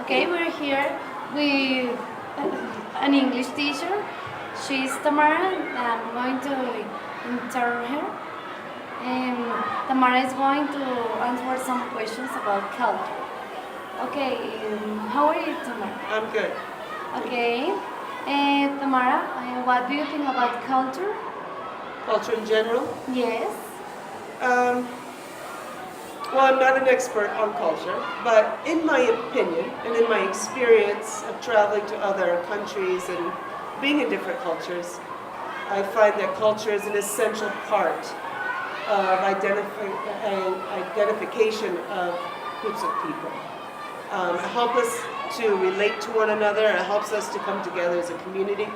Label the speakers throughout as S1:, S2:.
S1: Okay, we're here with an English teacher. She's Tamara. I'm going to interview her. And Tamara is going to answer some questions about culture. Okay, how are you, Tamara?
S2: I'm good.
S1: Okay, Tamara, what do you think about culture?
S2: Culture in general.
S1: Yes.
S2: Um, well, I'm not an expert on culture, but in my opinion and in my experience of traveling to other countries and being in different cultures, I find that culture is an essential part of identification of groups of people. It helps us to relate to one another. It helps us to come together as a community.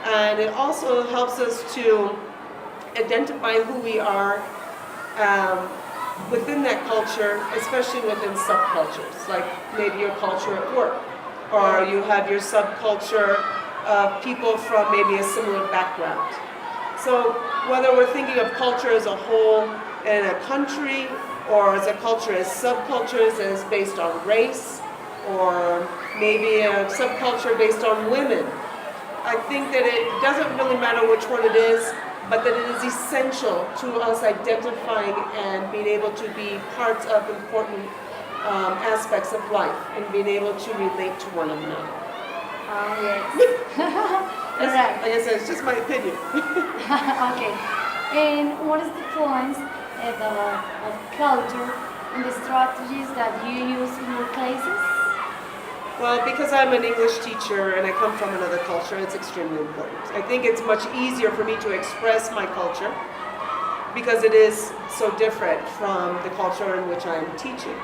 S2: And it also helps us to identify who we are within that culture, especially within subcultures, like maybe your culture at work, or you have your subculture of people from maybe a similar background. So whether we're thinking of culture as a whole in a country, or as a culture as subcultures as based on race, or maybe a subculture based on women, I think that it doesn't really matter which one it is, but that it is essential to us identifying and being able to be parts of important aspects of life and being able to relate to one another.
S1: Oh, yes. All right.
S2: Like I said, it's just my opinion.
S1: Okay. And what is the influence of culture and the strategies that you use in your classes?
S2: Well, because I'm an English teacher and I come from another culture, it's extremely important. I think it's much easier for me to express my culture because it is so different from the culture in which I'm teaching.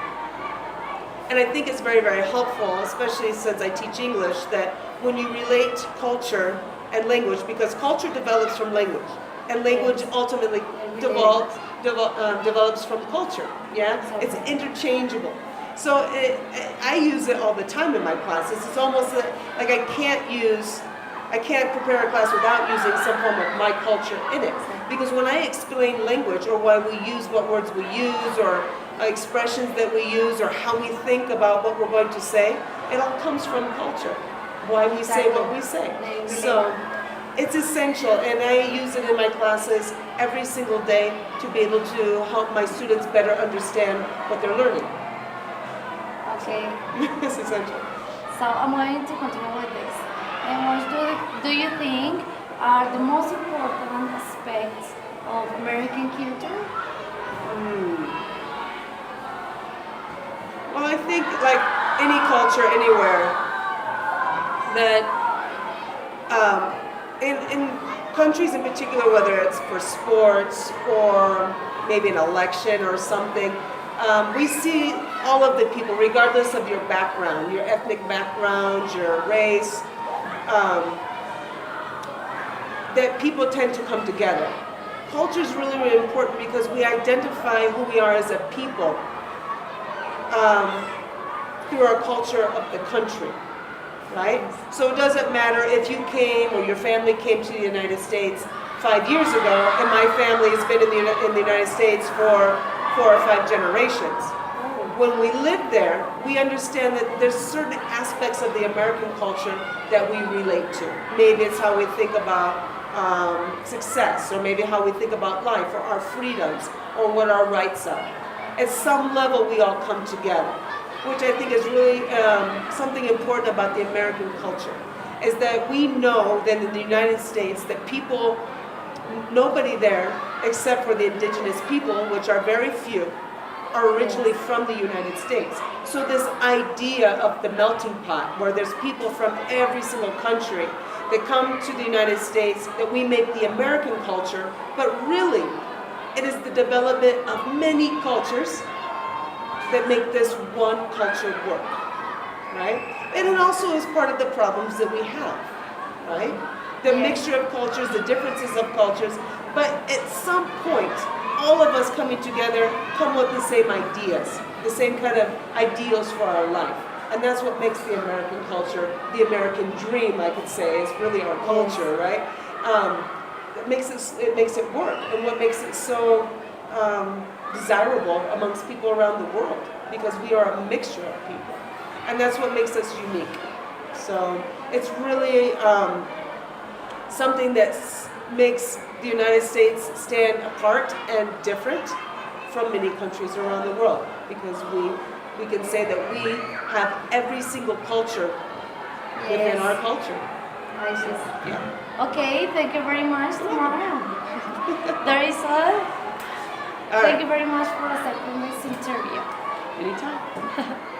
S2: And I think it's very, very helpful, especially since I teach English, that when you relate culture and language, because culture develops from language, and language ultimately develops from culture. Yeah, it's interchangeable. So I use it all the time in my classes. It's almost like I can't prepare a class without using some form of my culture in it. Because when I explain language, or why we use what words we use, or expressions that we use, or how we think about what we're going to say, it all comes from culture. Why we say what we say. So it's essential, and I use it in my classes every single day to be able to help my students better understand what they're learning.
S1: Okay.
S2: It's essential.
S1: So I'm going to continue with this. And what do you think are the most important aspects of American culture?
S2: Well, I think like any culture anywhere, that in countries in particular, whether it's for sports or maybe an election or something, we see all of the people, regardless of your background, your ethnic background, your race, that people tend to come together. Culture is really, really important because we identify who we are as a people through our culture of the country, right? So it doesn't matter if you came or your family came to the United States 5 years ago, and my family has been in the United States for 4 or 5 generations. When we live there, we understand that there's certain aspects of the American culture that we relate to. Maybe it's how we think about success, or maybe how we think about life, or our freedoms, or what our rights are. At some level, we all come together, which I think is really something important about the American culture, is that we know that in the United States that people, nobody there, except for the indigenous people, which are very few, are originally from the United States. So this idea of the melting pot, where there's people from every single country that come to the United States, that we make the American culture, but really, it is the development of many cultures that make this one culture work, right? And it also is part of the problems that we have, right? The mixture of cultures, the differences of cultures, but at some point, all of us coming together come with the same ideas, the same kind of ideals for our life. And that's what makes the American culture, the American dream, I could say, is really our culture, right? It makes it work, and what makes it so desirable amongst people around the world, because we are a mixture of people. And that's what makes us unique. So it's really something that makes the United States stand apart and different from many countries around the world, because we can say that we have every single culture within
S1: Yes.
S2: our culture.
S1: Like this.
S2: Yeah.
S1: Okay, thank you very much, Tamara. That is all.
S2: All
S1: Thank
S2: right.
S1: you very much for accepting this interview.
S2: Anytime.